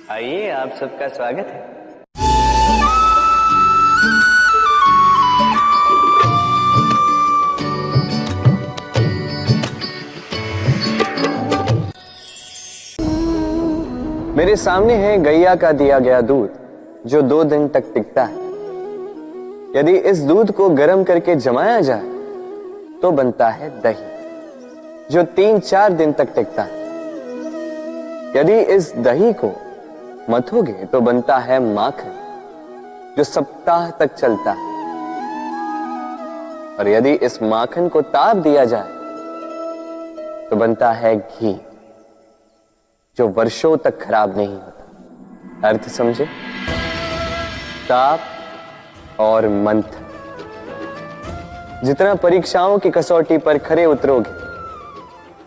आइए, आप सबका स्वागत है। मेरे सामने है गैया का दिया गया दूध, जो 2 दिन तक टिकता है। यदि इस दूध को गर्म करके जमाया जाए तो बनता है दही, जो 3-4 दिन तक टिकता है। यदि इस दही को मथोगे तो बनता है माखन, जो सप्ताह तक चलता है। और यदि इस माखन को ताप दिया जाए तो बनता है घी, जो वर्षों तक खराब नहीं होता। अर्थ समझे? ताप और मंथन। जितना परीक्षाओं की कसौटी पर खरे उतरोगे,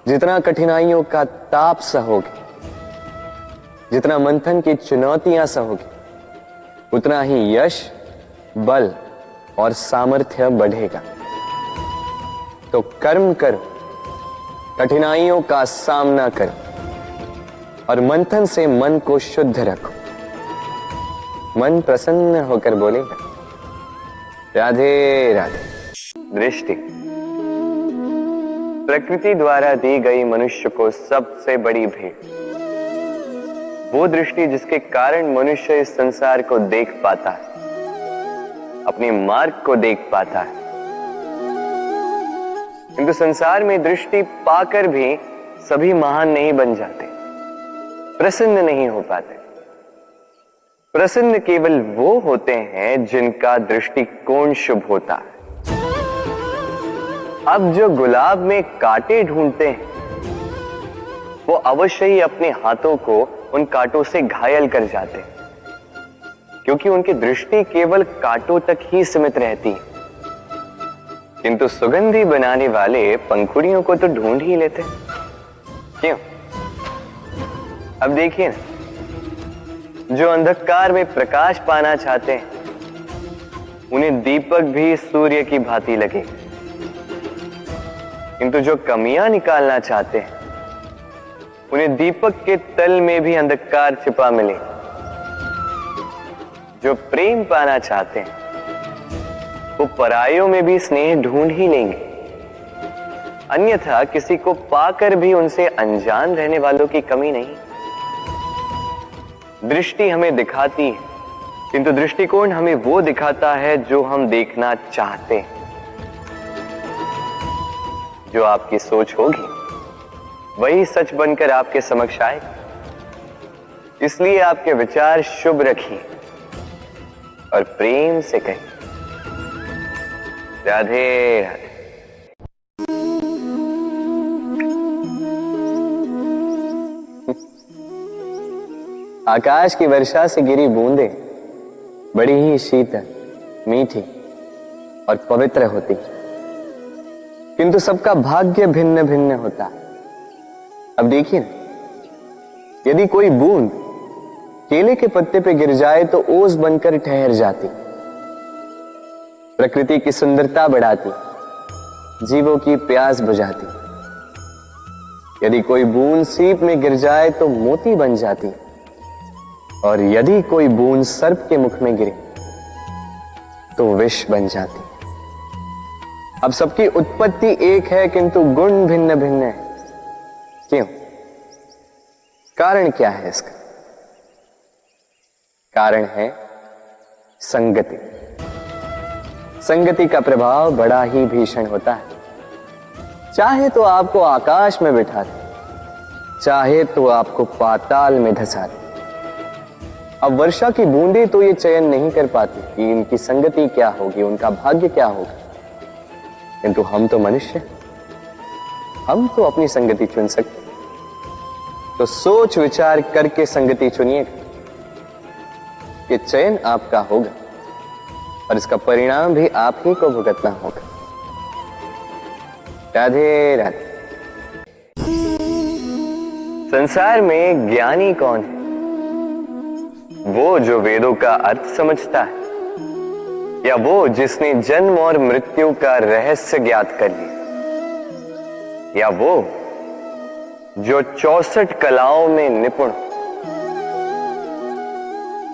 जितना कठिनाइयों का ताप सहोगे, जितना मंथन की चुनौतियां सहोगे, उतना ही यश, बल और सामर्थ्य बढ़ेगा। तो कर्म करो, कठिनाइयों का सामना करो और मंथन से मन को शुद्ध रखो। मन प्रसन्न होकर बोलेगा, राधे राधे। दृष्टि प्रकृति द्वारा दी गई मनुष्य को सबसे बड़ी भेंट। वो दृष्टि जिसके कारण मनुष्य इस संसार को देख पाता है, अपने मार्ग को देख पाता है। किंतु संसार में दृष्टि पाकर भी सभी महान नहीं बन जाते, प्रसन्न नहीं हो पाते। प्रसन्न केवल वो होते हैं जिनका दृष्टिकोण शुभ होता है। अब जो गुलाब में कांटे ढूंढते हैं, वो अवश्य ही अपने हाथों को उन कांटों से घायल कर जाते हैं, क्योंकि उनकी दृष्टि केवल कांटों तक ही सीमित रहती है। किंतु सुगंधी बनाने वाले पंखुड़ियों को तो ढूंढ ही लेते हैं। क्यों? अब देखिए ना, जो अंधकार में प्रकाश पाना चाहते हैं, उन्हें दीपक भी सूर्य की भांति लगे। किंतु जो कमियां निकालना चाहते हैं, उन्हें दीपक के तल में भी अंधकार छिपा मिले। जो प्रेम पाना चाहते हैं, वो परायों में भी स्नेह ढूंढ ही लेंगे। अन्यथा किसी को पाकर भी उनसे अनजान रहने वालों की कमी नहीं। दृष्टि हमें दिखाती है, किंतु दृष्टिकोण हमें वो दिखाता है जो हम देखना चाहते हैं। जो आपकी सोच होगी, वही सच बनकर आपके समक्ष आएगा। इसलिए आपके विचार शुभ रखिए और प्रेम से कहिए, राधे राधे। आकाश की वर्षा से गिरी बूंदें बड़ी ही शीतल, मीठी और पवित्र होती, किंतु सबका भाग्य भिन्न भिन्न होता है। अब देखिए ना, यदि कोई बूंद केले के पत्ते पे गिर जाए तो ओस बनकर ठहर जाती, प्रकृति की सुंदरता बढ़ाती, जीवों की प्यास बुझाती। यदि कोई बूंद सीप में गिर जाए तो मोती बन जाती, और यदि कोई बूंद सर्प के मुख में गिरे तो विष बन जाती। अब सबकी उत्पत्ति एक है, किंतु गुण भिन्न भिन्न है। क्यों? कारण क्या है इसका? कारण है संगति। संगति का प्रभाव बड़ा ही भीषण होता है। चाहे तो आपको आकाश में बिठा दे, चाहे तो आपको पाताल में धसा दे। अब वर्षा की बूंदें तो ये चयन नहीं कर पाती कि इनकी संगति क्या होगी, उनका भाग्य क्या होगा। किंतु हम तो मनुष्य, हम तो अपनी संगति चुन सकते। तो सोच विचार करके संगति चुनिएगा। ये चयन आपका होगा और इसका परिणाम भी आप ही को भुगतना होगा। राधे राधे। संसार में ज्ञानी कौन है? वो जो वेदों का अर्थ समझता है, या वो जिसने जन्म और मृत्यु का रहस्य ज्ञात कर लिया, या वो जो 64 कलाओं में निपुण,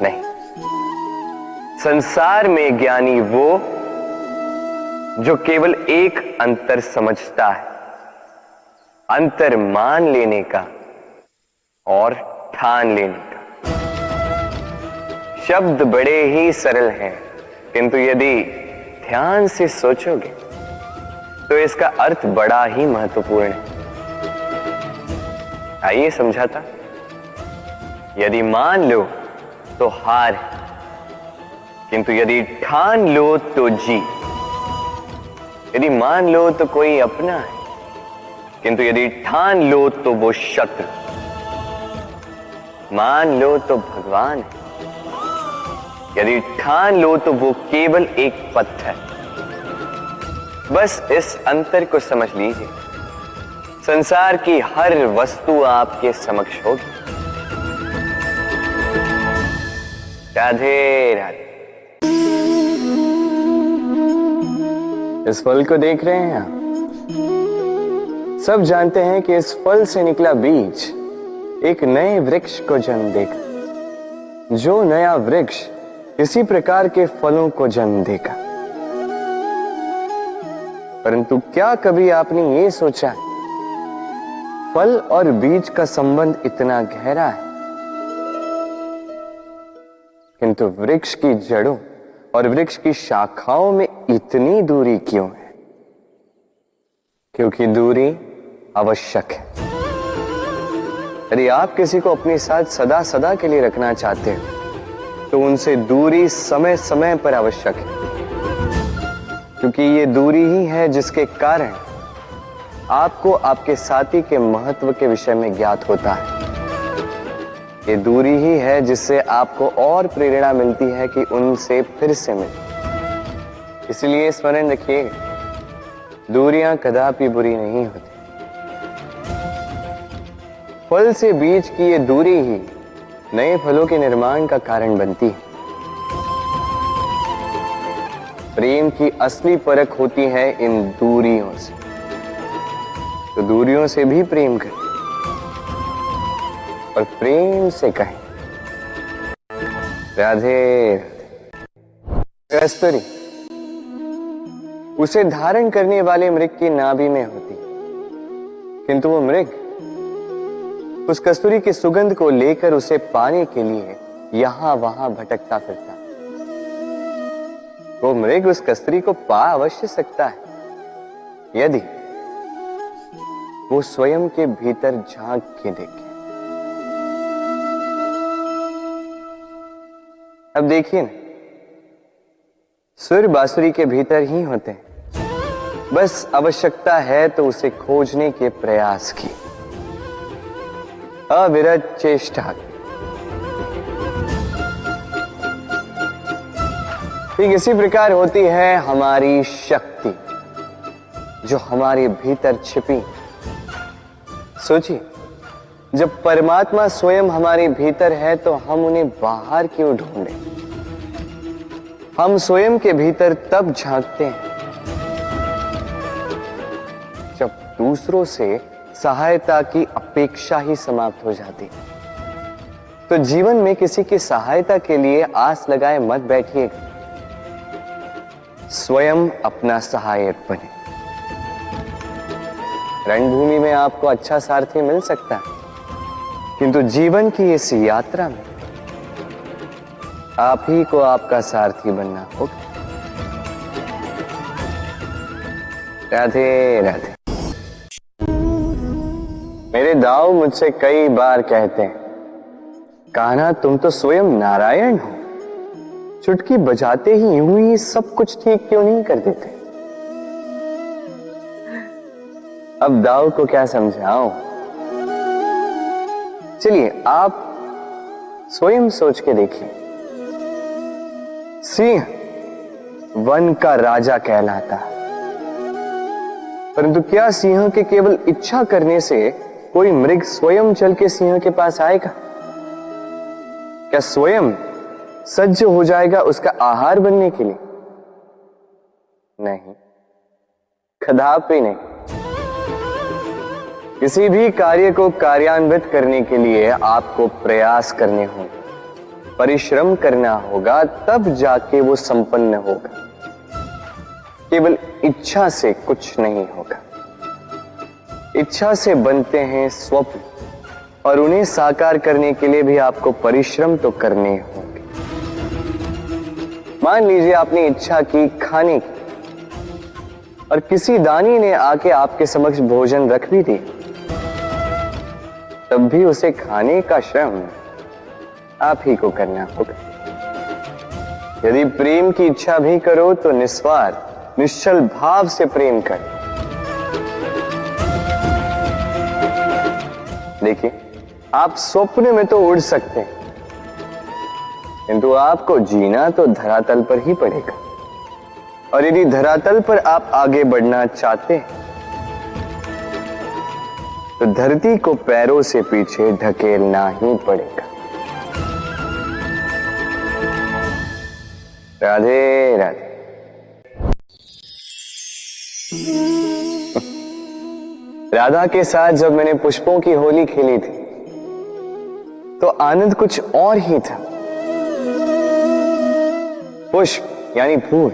नहीं, संसार में ज्ञानी वो जो केवल एक अंतर समझता है, अंतर मान लेने का और ठान लेने का। शब्द बड़े ही सरल हैं, किंतु यदि ध्यान से सोचोगे तो इसका अर्थ बड़ा ही महत्वपूर्ण है। आइए समझाता। यदि मान लो तो हार है, किंतु यदि ठान लो तो जीत। यदि मान लो तो कोई अपना है, किंतु यदि ठान लो तो वो शत्रु। मान लो तो भगवान है, यदि ठान लो तो वो केवल एक पत्थर। बस इस अंतर को समझ लीजिए, संसार की हर वस्तु आपके समक्ष होगी। राधे राधे। इस फल को देख रहे हैं आप? सब जानते हैं कि इस फल से निकला बीज एक नए वृक्ष को जन्म देगा। जो नया वृक्ष इसी प्रकार के फलों को जन्म देगा। परंतु क्या कभी आपने ये सोचा है, फल और बीज का संबंध इतना गहरा है, किंतु वृक्ष की जड़ों और वृक्ष की शाखाओं में इतनी दूरी क्यों है? क्योंकि दूरी आवश्यक है। यदि आप किसी को अपने साथ सदा सदा के लिए रखना चाहते हो तो उनसे दूरी समय समय पर आवश्यक है, क्योंकि ये दूरी ही है जिसके कारण आपको आपके साथी के महत्व के विषय में ज्ञात होता है। ये दूरी ही है जिससे आपको और प्रेरणा मिलती है कि उनसे फिर से मिले। इसलिए स्मरण रखिएगा, दूरियां कदापि बुरी नहीं होती। फल से बीज की ये दूरी ही नए फलों के निर्माण का कारण बनती है। प्रेम की असली परख होती है इन दूरियों से। तो दूरियों से भी प्रेम करें और प्रेम से कहें राधे राधे। कस्तूरी उसे धारण करने वाले मृग की नाभि में होती, किंतु वो मृग उस कस्तूरी की सुगंध को लेकर उसे पाने के लिए यहां वहां भटकता फिरता। वो मृग उस कस्तूरी को पा अवश्य सकता है, यदि वो स्वयं के भीतर झांक के देखे। अब देखिए ना, सुर बांसुरी के भीतर ही होते हैं, बस आवश्यकता है तो उसे खोजने के प्रयास की, अविरत चेष्टा। ठीक इसी प्रकार होती है हमारी शक्ति जो हमारे भीतर छिपी। सोचिए, जब परमात्मा स्वयं हमारे भीतर है तो हम उन्हें बाहर क्यों ढूंढें? हम स्वयं के भीतर तब झांकते हैं जब दूसरों से सहायता की अपेक्षा ही समाप्त हो जाती। तो जीवन में किसी की सहायता के लिए आस लगाए मत बैठिएगा, स्वयं अपना सहायक बने। रणभूमि में आपको अच्छा सारथी मिल सकता है, किंतु जीवन की इस यात्रा में आप ही को आपका सारथी बनना होगा। राधे राधे। मेरे दाऊ मुझसे कई बार कहते हैं, कान्हा तुम तो स्वयं नारायण हो, चुटकी बजाते ही यूं ही सब कुछ ठीक क्यों नहीं कर देते? अब दाऊ को क्या समझाऊं? चलिए आप स्वयं सोच के देखिए। सिंह वन का राजा कहलाता है, परंतु क्या सिंह के केवल इच्छा करने से कोई मृग स्वयं चल के सिंह के पास आएगा? क्या स्वयं सज्ज हो जाएगा उसका आहार बनने के लिए? नहीं, कदापि नहीं। किसी भी कार्य को कार्यान्वित करने के लिए आपको प्रयास करने होंगे, परिश्रम करना होगा, तब जाके वो संपन्न होगा। केवल इच्छा से कुछ नहीं होगा। इच्छा से बनते हैं स्वप्न, और उन्हें साकार करने के लिए भी आपको परिश्रम तो करने होंगे। मान लीजिए आपने इच्छा की खाने की, और किसी दानी ने आके आपके समक्ष भोजन रख भी दिया, तब भी उसे खाने का श्रम आप ही को करना होगा। यदि प्रेम की इच्छा भी करो तो निस्वार्थ निश्चल भाव से प्रेम कर। देखिए, आप स्वप्न में तो उड़ सकते हैं, किंतु आपको जीना तो धरातल पर ही पड़ेगा। और यदि धरातल पर आप आगे बढ़ना चाहते हैं तो धरती को पैरों से पीछे ढकेलना ही पड़ेगा। राधे राधे। राधा के साथ जब मैंने पुष्पों की होली खेली थी तो आनंद कुछ और ही था। पुष्प यानी फूल,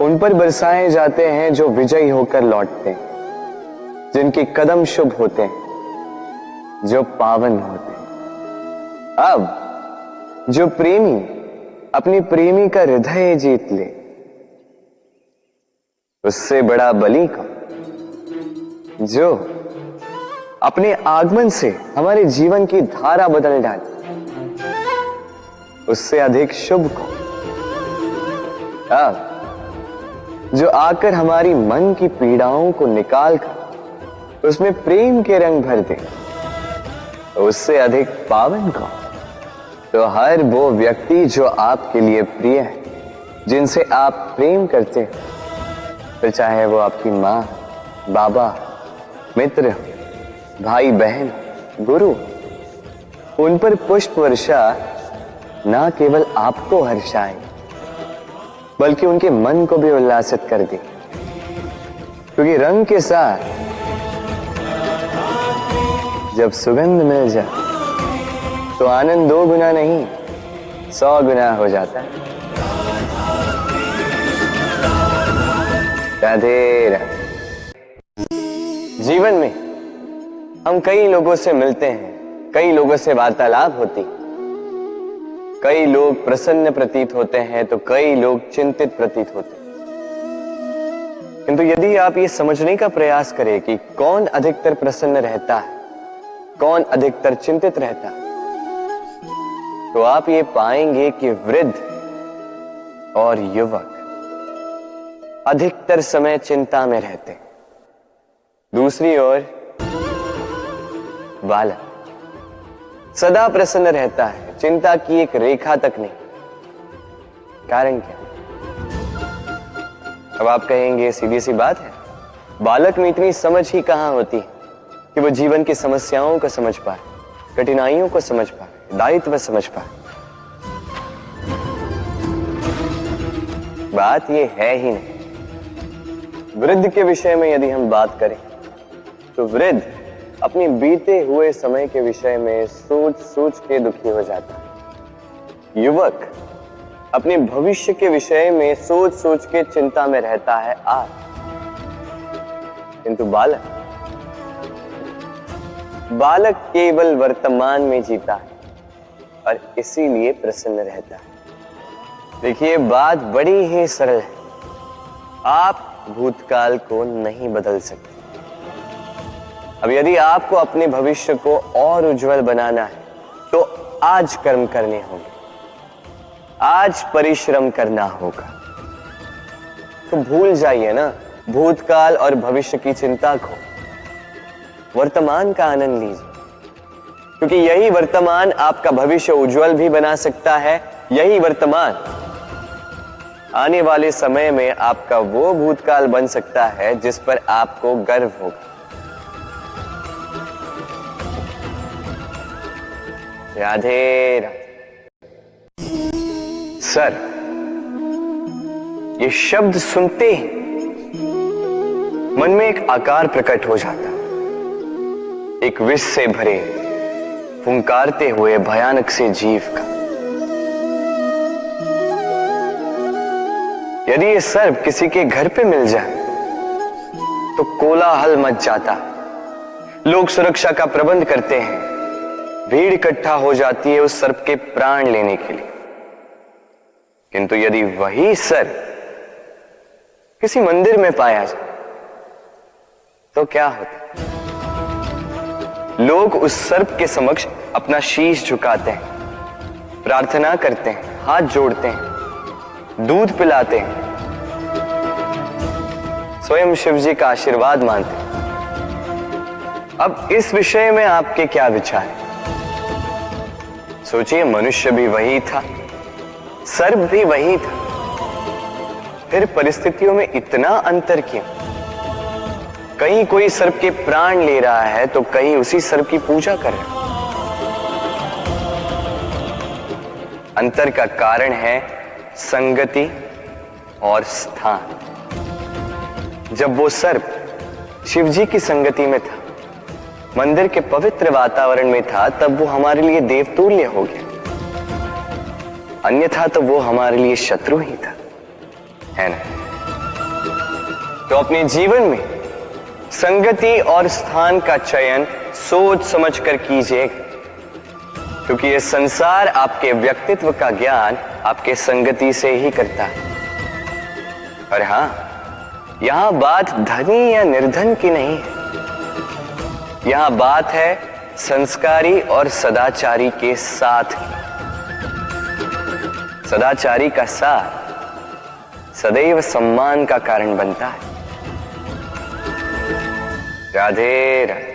उन पर बरसाए जाते हैं जो विजयी होकर लौटते हैं, जिनके कदम शुभ होते हैं, जो पावन होते हैं। अब जो प्रेमी अपनी प्रेमी का हृदय जीत ले, उससे बड़ा बलि कौन? जो अपने आगमन से हमारे जीवन की धारा बदल डाले, उससे अधिक शुभ कौन? अब जो आकर हमारी मन की पीड़ाओं को निकाल कर उसमें प्रेम के रंग भर दे, तो उससे अधिक पावन कौन? तो हर वो व्यक्ति जो आपके लिए प्रिय है, जिनसे आप प्रेम करते हैं, फिर चाहे वो आपकी मां, बाबा, मित्र, भाई बहन, गुरु, उन पर पुष्प वर्षा ना केवल आपको हर्षाए बल्कि उनके मन को भी उल्लासित कर दे। क्योंकि रंग के साथ जब सुगंध मिल जाए तो आनंद 2 गुना नहीं 100 गुना हो जाता है। राधे राधे। जीवन में हम कई लोगों से मिलते हैं, कई लोगों से वार्तालाप होती, कई लोग प्रसन्न प्रतीत होते हैं तो कई लोग चिंतित प्रतीत होते हैं। किंतु यदि आप ये समझने का प्रयास करें कि कौन अधिकतर प्रसन्न रहता है, कौन अधिकतर चिंतित रहता है, तो आप ये पाएंगे कि वृद्ध और युवक अधिकतर समय चिंता में रहते हैं। दूसरी ओर बालक सदा प्रसन्न रहता है, चिंता की एक रेखा तक नहीं। कारण क्या? अब आप कहेंगे सीधी सी बात है, बालक में इतनी समझ ही कहां होती है कि वो जीवन की समस्याओं को समझ पाए, कठिनाइयों को समझ पाए, दायित्व समझ पाए। बात ये है ही नहीं। वृद्ध के विषय में यदि हम बात करें तो वृद्ध अपने बीते हुए समय के विषय में सोच सोच के दुखी हो जाता है। युवक अपने भविष्य के विषय में सोच सोच के चिंता में रहता है आज। किंतु बालक केवल वर्तमान में जीता है और इसीलिए प्रसन्न रहता है। देखिए, बात बड़ी ही सरल है। आप भूतकाल को नहीं बदल सकते। अब यदि आपको अपने भविष्य को और उज्जवल बनाना है तो आज कर्म करने होंगे, आज परिश्रम करना होगा। तो भूल जाइए ना भूतकाल और भविष्य की चिंता को, वर्तमान का आनंद लीजिए। क्योंकि यही वर्तमान आपका भविष्य उज्जवल भी बना सकता है। यही वर्तमान आने वाले समय में आपका वो भूतकाल बन सकता है जिस पर आपको गर्व होगा। राधे राधे। सर, ये शब्द सुनते ही मन में एक आकार प्रकट हो जाता है, एक विष से भरे फुंकारते हुए भयानक से जीव का। यदि ये सर्प किसी के घर पे मिल जाए तो कोलाहल मच जाता, लोग सुरक्षा का प्रबंध करते हैं, भीड़ इकट्ठा हो जाती है उस सर्प के प्राण लेने के लिए। किंतु यदि वही सर्प किसी मंदिर में पाया जाए तो क्या होता? लोग उस सर्प के समक्ष अपना शीश झुकाते हैं, प्रार्थना करते हैं, हाथ जोड़ते हैं, दूध पिलाते हैं, स्वयं शिव जी का आशीर्वाद मांगते हैं। अब इस विषय में आपके क्या विचार हैं? सोचिए, मनुष्य भी वही था, सर्प भी वही था, फिर परिस्थितियों में इतना अंतर क्यों? कहीं कोई सर्प के प्राण ले रहा है तो कहीं उसी सर्प की पूजा कर रहा है। अंतर का कारण है संगति और स्थान। जब वो सर्प शिव जी की संगति में था, मंदिर के पवित्र वातावरण में था, तब वो हमारे लिए देवतुल्य हो गया, अन्यथा तो वो हमारे लिए शत्रु ही था, है ना? तो अपने जीवन में संगति और स्थान का चयन सोच समझ कर कीजिए, क्योंकि ये संसार आपके व्यक्तित्व का ज्ञान आपके संगति से ही करता है। और हां, यहां बात धनी या निर्धन की नहीं है, यहां बात है संस्कारी और सदाचारी के साथ की। सदाचारी का साथ सदैव सम्मान का कारण बनता है। राधे राधे।